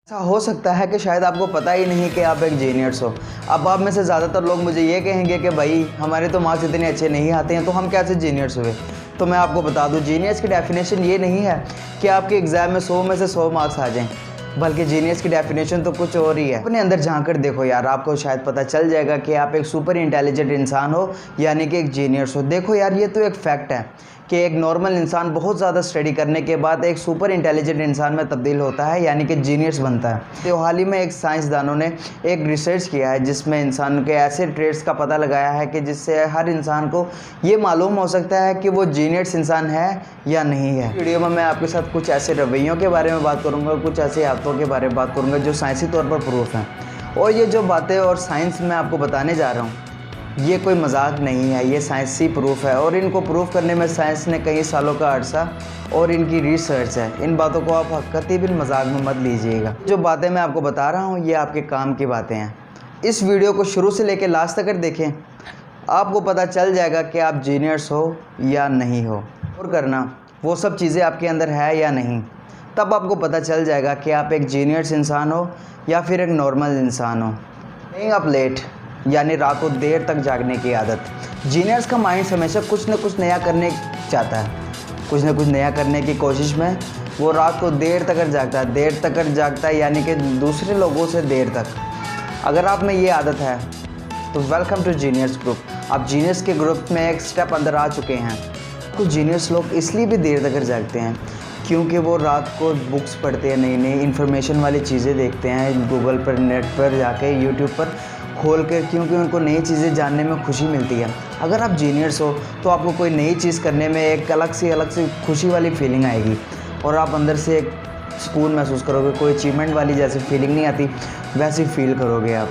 ऐसा हो सकता है कि शायद आपको पता ही नहीं कि आप एक जीनियस हो। अब आप में से ज़्यादातर लोग मुझे ये कहेंगे कि भाई हमारे तो मार्क्स इतने अच्छे नहीं आते हैं तो हम कैसे जीनियस हुए। तो मैं आपको बता दूं, जीनियस की डेफिनेशन ये नहीं है कि आपके एग्ज़ाम में 100 में से 100 मार्क्स आ जाएं, बल्कि जीनियस की डेफिनेशन तो कुछ और ही है। अपने अंदर झांक कर देखो यार, आपको शायद पता चल जाएगा कि आप एक सुपर इंटेलिजेंट इंसान हो, यानी कि एक जीनियस हो। देखो यार, ये तो एक फैक्ट है कि एक नॉर्मल इंसान बहुत ज़्यादा स्टडी करने के बाद एक सुपर इंटेलिजेंट इंसान में तब्दील होता है, यानी कि जीनियस बनता है। तो हाल ही में एक साइंसदानों ने एक रिसर्च किया है जिसमें इंसान के ऐसे ट्रेड्स का पता लगाया है कि जिससे हर इंसान को ये मालूम हो सकता है कि वो जीनियस इंसान है या नहीं है। वीडियो में मैं आपके साथ कुछ ऐसे रवैयों के बारे में बात करूँगा, कुछ ऐसे आदतों के बारे में बात करूँगा जो साइंसी तौर पर प्रूफ हैं। और ये जो बातें और साइंस मैं आपको बताने जा रहा हूँ, ये कोई मजाक नहीं है, ये साइंसी प्रूफ है। और इनको प्रूफ करने में साइंस ने कई सालों का अरसा और इनकी रिसर्च है। इन बातों को आप कतई भी मजाक में मत लीजिएगा। जो बातें मैं आपको बता रहा हूँ ये आपके काम की बातें हैं। इस वीडियो को शुरू से लेकर लास्ट तक देखें, आपको पता चल जाएगा कि आप जीनियस हो या नहीं हो। और करना वो सब चीज़ें आपके अंदर है या नहीं, तब आपको पता चल जाएगा कि आप एक जीनियस इंसान हो या फिर एक नॉर्मल इंसान हो। स्टेइंग अप लेट यानी रात को देर तक जागने की आदत। जीनियस का माइंड हमेशा कुछ न कुछ नया करने चाहता है, कुछ न कुछ नया करने की कोशिश में वो रात को देर तक जागता है, यानी कि दूसरे लोगों से देर तक। अगर आप में ये आदत है तो वेलकम टू जीनियस ग्रुप। आप जीनियस के ग्रुप में एक स्टेप अंदर आ चुके हैं। कुछ जीनियस लोग इसलिए भी देर तक जागते हैं क्योंकि वो रात को बुक्स पढ़ते हैं, नई नई इन्फॉर्मेशन वाली चीज़ें देखते हैं गूगल पर, नेट पर जाके, यूट्यूब पर खोल कर, क्योंकि उनको नई चीज़ें जानने में खुशी मिलती है। अगर आप जीनियस हो तो आपको कोई नई चीज़ करने में एक अलग सी खुशी वाली फीलिंग आएगी और आप अंदर से एक सुकून महसूस करोगे। कोई अचीवमेंट वाली जैसी फीलिंग नहीं आती, वैसी फील करोगे आप।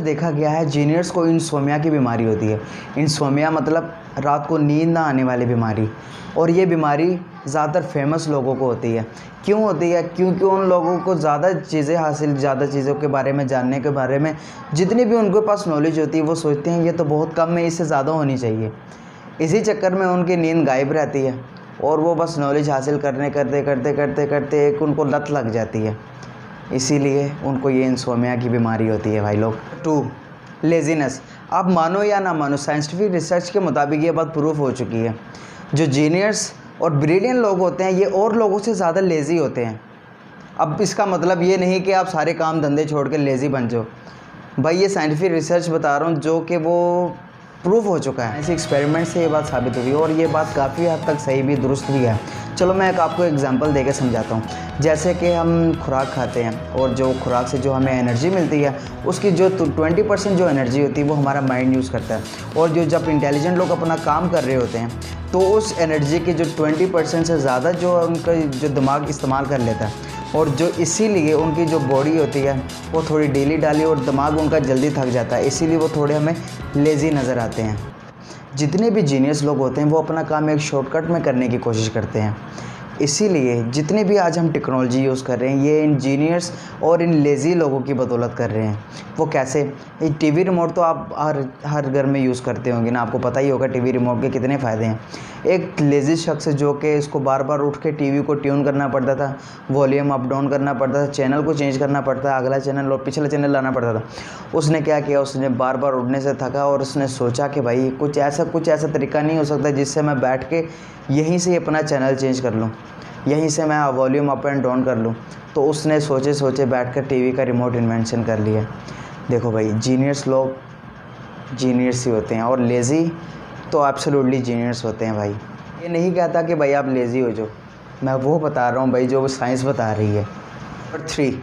देखा गया है जीनियस को इंसोम्निया की बीमारी होती है। इंसोम्निया मतलब रात को नींद ना आने वाली बीमारी। और ये बीमारी ज़्यादातर फेमस लोगों को होती है। क्यों होती है? क्योंकि उन लोगों को ज़्यादा चीज़ों के बारे में जानने के बारे में जितनी भी उनके पास नॉलेज होती है वो सोचते हैं ये तो बहुत कम है, इससे ज़्यादा होनी चाहिए। इसी चक्कर में उनकी नींद गायब रहती है और वो बस नॉलेज हासिल करते एक उनको लत लग जाती है। इसीलिए उनको ये इंसोम्निया की बीमारी होती है भाई लोग। 2, लेज़ीनेस। आप मानो या ना मानो, साइंटिफिक रिसर्च के मुताबिक ये बात प्रूफ हो चुकी है। जो जीनियस और ब्रिलियंट लोग होते हैं ये और लोगों से ज़्यादा लेज़ी होते हैं। अब इसका मतलब ये नहीं कि आप सारे काम धंधे छोड़ कर लेज़ी बन जाओ भाई, ये साइंटिफिक रिसर्च बता रहा हूँ जो कि वो प्रूफ हो चुका है। ऐसे एक्सपेरिमेंट से ये बात साबित हुई और ये बात काफ़ी हद तक सही भी, दुरुस्त भी है। चलो मैं आपको एग्जांपल देकर समझाता हूँ। जैसे कि हम खुराक खाते हैं और जो खुराक से जो हमें एनर्जी मिलती है उसकी जो 20% जो एनर्जी होती है वो हमारा माइंड यूज़ करता है। और जो जब इंटेलिजेंट लोग अपना काम कर रहे होते हैं तो उस एनर्जी के जो 20% से ज़्यादा जो उनका जो दिमाग इस्तेमाल कर लेता है। और जो इसीलिए उनकी जो बॉडी होती है वो थोड़ी ढीली ढाली और दिमाग उनका जल्दी थक जाता है, इसीलिए वो थोड़े हमें लेज़ी नज़र आते हैं। जितने भी जीनियस लोग होते हैं वो अपना काम एक शॉर्टकट में करने की कोशिश करते हैं। इसीलिए जितने भी आज हम टेक्नोलॉजी यूज़ कर रहे हैं ये इन जीनियस और इन लेज़ी लोगों की बदौलत कर रहे हैं। वो कैसे? ये टीवी रिमोट तो आप हर घर में यूज़ करते होंगे ना, आपको पता ही होगा टीवी रिमोट के कितने फ़ायदे हैं। एक लेज़ी शख्स जो कि इसको बार बार उठ के टीवी को ट्यून करना पड़ता था, वॉल्यूम अप डाउन करना पड़ता था, चैनल को चेंज करना पड़ता था, अगला चैनल और पिछला चैनल लाना पड़ता था। उसने क्या किया, उसने बार बार उठने से थका और उसने सोचा कि भाई कुछ ऐसा तरीका नहीं हो सकता जिससे मैं बैठ के यहीं से अपना चैनल चेंज कर लूँ, यहीं से मैं वॉल्यूम अप एंड डाउन कर लूँ। तो उसने सोचे बैठकर टीवी का रिमोट इन्वेंशन कर लिया। देखो भाई, जीनियस लोग जीनियस ही होते हैं और लेज़ी तो एब्सोल्युटली जीनियस होते हैं भाई। ये नहीं कहता कि भाई आप लेज़ी हो जाओ, मैं वो बता रहा हूँ भाई जो साइंस बता रही है। Number 3,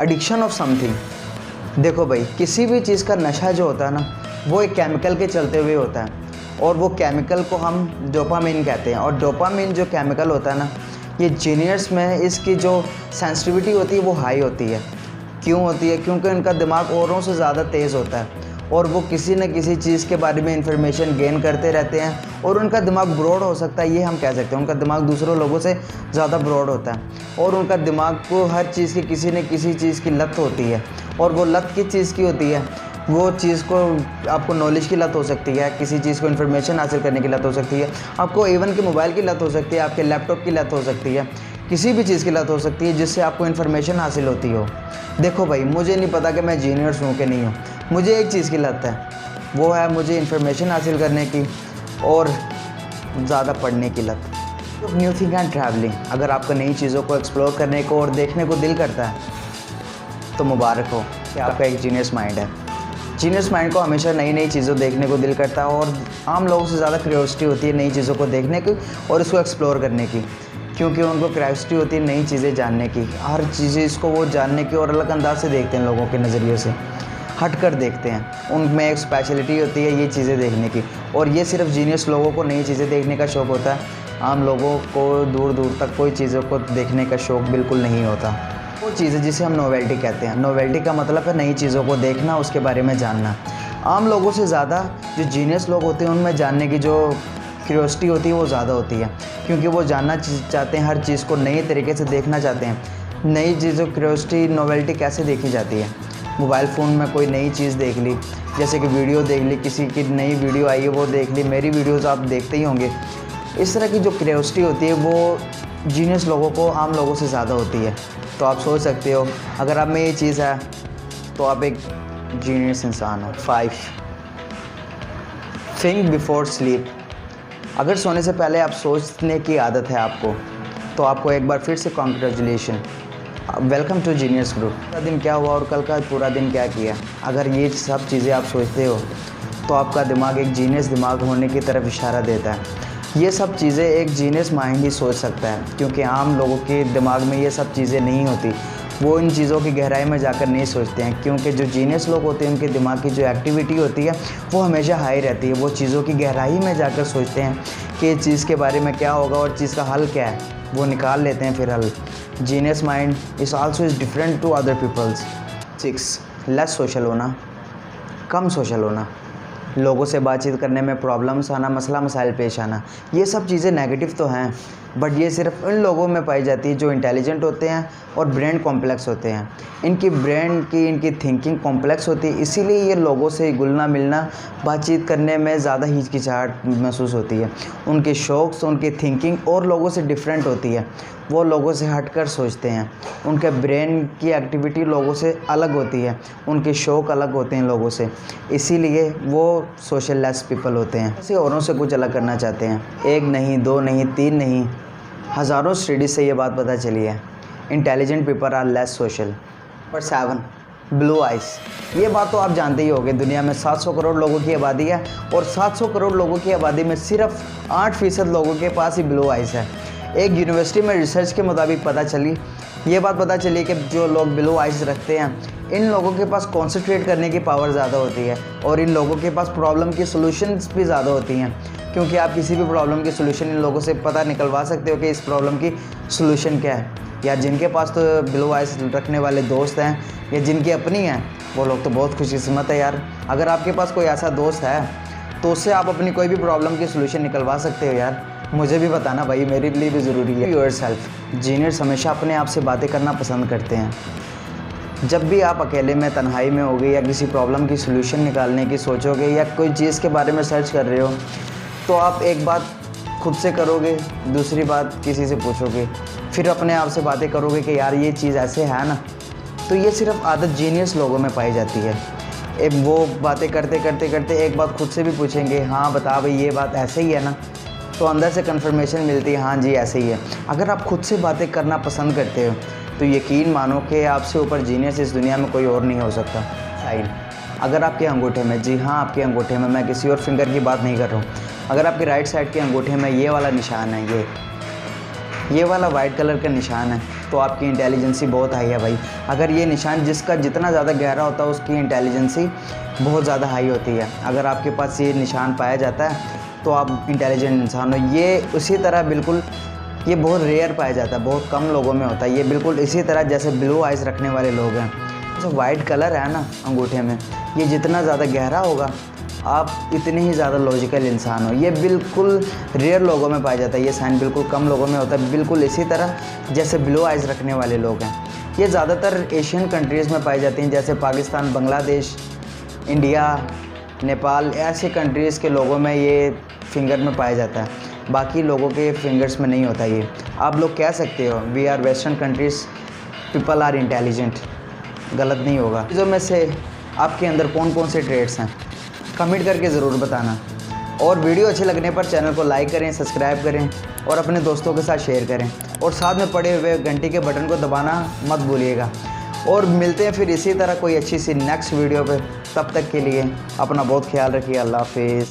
addiction of something. देखो भाई, किसी भी चीज़ का नशा जो होता है ना वो एक केमिकल के चलते हुए होता है और वो केमिकल को हम डोपामिन कहते हैं। और डोपामिन जो केमिकल होता है ना, ये जीनियस में इसकी जो सेंसिटिविटी होती है वो हाई होती है। क्यों होती है? क्योंकि उनका दिमाग औरों से ज़्यादा तेज़ होता है और वो किसी न किसी चीज़ के बारे में इंफॉर्मेशन गेन करते रहते हैं और उनका दिमाग ब्रॉड हो सकता है, ये हम कह सकते हैं। उनका दिमाग दूसरों लोगों से ज़्यादा ब्रॉड होता है और उनका दिमाग को हर चीज़ की किसी न किसी चीज़ की लत होती है। और वो लत किस चीज़ की होती है? वो चीज़ को आपको नॉलेज की लत हो सकती है, किसी चीज़ को इन्फॉर्मेशन हासिल करने की लत हो सकती है, आपको इवन के मोबाइल की लत हो सकती है, आपके लैपटॉप की लत हो सकती है, किसी भी चीज़ की लत हो सकती है जिससे आपको इन्फॉर्मेशन हासिल होती हो। देखो भाई, मुझे नहीं पता कि मैं जीनियस हूँ कि नहीं हूँ, मुझे एक चीज़ की लत है, वो है मुझे इन्फॉर्मेशन हासिल करने की और ज़्यादा पढ़ने की लत। तो न्यू थिंग एंड ट्रैवलिंग, अगर आपको नई चीज़ों को एक्सप्लोर करने को और देखने को दिल करता है तो मुबारक हो कि आपका एक जीनियस माइंड है। जीनियस माइंड को हमेशा नई नई चीज़ों देखने को दिल करता है और आम लोगों से ज़्यादा क्यूरियोसिटी होती है नई चीज़ों को देखने की और इसको एक्सप्लोर करने की, क्योंकि उनको क्यूरियोसिटी होती है नई चीज़ें जानने की। हर चीज़ इसको वो जानने की और अलग अंदाज से देखते हैं, लोगों के नज़रिए से हट कर देखते हैं। उनमें एक स्पेशलिटी होती है ये चीज़ें देखने की, और ये सिर्फ जीनियस लोगों को नई चीज़ें देखने का शौक़ होता है। आम लोगों को दूर दूर तक कोई चीज़ों को देखने का शौक़ बिल्कुल नहीं होता। वो चीज़ है जिसे हम नोवेल्टी कहते हैं। नोवेल्टी का मतलब है नई चीज़ों को देखना, उसके बारे में जानना। आम लोगों से ज़्यादा जो जीनियस लोग होते हैं उनमें जानने की जो क्यूरियोसिटी होती है वो ज़्यादा होती है, क्योंकि वो जानना चाहते हैं, हर चीज़ को नए तरीके से देखना चाहते हैं। नई चीज़ों क्यूरियोसिटी नोवेल्टी कैसे देखी जाती है? मोबाइल फ़ोन में कोई नई चीज़ देख ली, जैसे कि वीडियो देख ली, किसी की नई वीडियो आई है वो देख ली, मेरी वीडियोज़ आप देखते ही होंगे। इस तरह की जो क्यूरियोसिटी होती है वो जीनियस लोगों को आम लोगों से ज़्यादा होती है। तो आप सोच सकते हो अगर आप में ये चीज़ है तो आप एक जीनियस इंसान हो। 5 थिंक बिफोर स्लीप। अगर सोने से पहले आप सोचने की आदत है आपको, तो आपको एक बार फिर से congratulation, welcome to genius group. पूरा दिन क्या हुआ और कल का पूरा दिन क्या किया, अगर ये सब चीज़ें आप सोचते हो तो आपका दिमाग एक जीनियस दिमाग होने की तरफ इशारा देता है। ये सब चीज़ें एक जीनियस माइंड ही सोच सकता है, क्योंकि आम लोगों के दिमाग में ये सब चीज़ें नहीं होती। वो इन चीज़ों की गहराई में जाकर नहीं सोचते हैं, क्योंकि जो जीनियस लोग होते हैं उनके दिमाग की जो एक्टिविटी होती है वो हमेशा हाई रहती है। वो चीज़ों की गहराई में जाकर सोचते हैं कि इस चीज़ के बारे में क्या होगा और चीज़ का हल क्या है, वो निकाल लेते हैं फिर हल। Genius mind is also is different to other peoples. 6 less social होना, कम सोशल होना, लोगों से बातचीत करने में प्रॉब्लम्स आना, मसला मसाइल पेश आना, ये सब चीज़ें नेगेटिव तो हैं, बट ये सिर्फ उन लोगों में पाई जाती है जो इंटेलिजेंट होते हैं और ब्रेन कॉम्प्लेक्स होते हैं। इनकी थिंकिंग कॉम्प्लेक्स होती है, इसीलिए ये लोगों से घुलना मिलना, बातचीत करने में ज़्यादा हिचकिचाहट महसूस होती है। उनके शौक़, उनकी थिंकिंग और लोगों से डिफरेंट होती है। वो लोगों से हटकर सोचते हैं, उनके ब्रेन की एक्टिविटी लोगों से अलग होती है, उनके शौक़ अलग होते हैं लोगों से, इसीलिए वो सोशल लेस पीपल होते हैं। ऐसे औरों से कुछ अलग करना चाहते हैं। 1 नहीं, 2 नहीं, 3 नहीं, हज़ारों स्टडीज़ से ये बात पता चली है। Intelligent people are less social. Number 7 blue eyes. ये बात तो आप जानते ही होंगे, दुनिया में 700 करोड़ लोगों की आबादी है और 700 करोड़ लोगों की आबादी में सिर्फ 8% लोगों के पास ही ब्लू आइज़ है। एक यूनिवर्सिटी में रिसर्च के मुताबिक ये बात पता चली कि जो लोग ब्लू आइज़ रखते हैं इन लोगों के पास कॉन्सेंट्रेट करने की पावर ज़्यादा होती है और इन लोगों के पास प्रॉब्लम की सॉल्यूशंस भी ज़्यादा होती हैं, क्योंकि आप किसी भी प्रॉब्लम की सॉल्यूशन इन लोगों से पता निकलवा सकते हो कि इस प्रॉब्लम की सॉल्यूशन क्या है। या जिनके पास तो ब्लू आइज़ रखने वाले दोस्त हैं या जिनकी अपनी हैं, वो लोग तो बहुत खुशकिस्मत है यार। अगर आपके पास कोई ऐसा दोस्त है तो उससे आप अपनी कोई भी प्रॉब्लम की सॉल्यूशन निकलवा सकते हो यार। मुझे भी बताना भाई, मेरे लिए भी ज़रूरी है। योरसेल्फ। जीनियस हमेशा अपने आप से बातें करना पसंद करते हैं। जब भी आप अकेले में तन्हाई में होगे या किसी प्रॉब्लम की सॉल्यूशन निकालने की सोचोगे या कोई चीज़ के बारे में सर्च कर रहे हो, तो आप एक बात खुद से करोगे, दूसरी बात किसी से पूछोगे, फिर अपने आप से बातें करोगे कि यार ये चीज़ ऐसे है ना। तो ये सिर्फ आदत जीनियस लोगों में पाई जाती है। एक वो बातें करते करते करते एक बात खुद से भी पूछेंगे, हाँ बता भाई ये बात ऐसे ही है ना, तो अंदर से कंफर्मेशन मिलती है, हाँ जी ऐसे ही है। अगर आप खुद से बातें करना पसंद करते हो तो यकीन मानो कि आपसे ऊपर जीनियस इस दुनिया में कोई और नहीं हो सकता। साइन। अगर आपके अंगूठे में, जी हाँ आपके अंगूठे में, मैं किसी और फिंगर की बात नहीं कर रहा हूँ, अगर आपके राइट साइड के अंगूठे में ये वाला निशान है, ये वाला वाइट कलर का निशान है, तो आपकी इंटेलिजेंसी बहुत हाई है भाई। अगर ये निशान जिसका जितना ज़्यादा गहरा होता है उसकी इंटेलिजेंसी बहुत ज़्यादा हाई होती है। अगर आपके पास ये निशान पाया जाता है तो आप इंटेलिजेंट इंसान हो। ये उसी तरह बिल्कुल, ये बहुत रेयर पाया जाता है, बहुत कम लोगों में होता है। ये बिल्कुल इसी तरह जैसे ब्लू आइज़ रखने वाले लोग हैं। जो वाइट कलर है ना अंगूठे में, ये जितना ज़्यादा गहरा होगा आप इतने ही ज़्यादा लॉजिकल इंसान हो। ये बिल्कुल रेयर लोगों में पाया जाता है, ये साइन बिल्कुल कम लोगों में होता है, बिल्कुल इसी तरह जैसे ब्लू आइज़ रखने वाले लोग हैं। ये ज़्यादातर एशियन कंट्रीज़ में पाई जाती हैं, जैसे पाकिस्तान, बांग्लादेश, इंडिया, नेपाल, ऐसे कंट्रीज़ के लोगों में ये फिंगर में पाया जाता है। बाकी लोगों के फिंगर्स में नहीं होता ये। आप लोग कह सकते हो we are western countries people are intelligent, गलत नहीं होगा। चीज़ों में से आपके अंदर कौन कौन से ट्रेड्स हैं कमेंट करके ज़रूर बताना, और वीडियो अच्छे लगने पर चैनल को लाइक करें, सब्सक्राइब करें और अपने दोस्तों के साथ शेयर करें, और साथ में पड़े हुए घंटी के बटन को दबाना मत भूलिएगा। और मिलते हैं फिर इसी तरह कोई अच्छी सी नेक्स्ट वीडियो पे। तब तक के लिए अपना बहुत ख्याल रखिए। अल्लाह हाफिज़।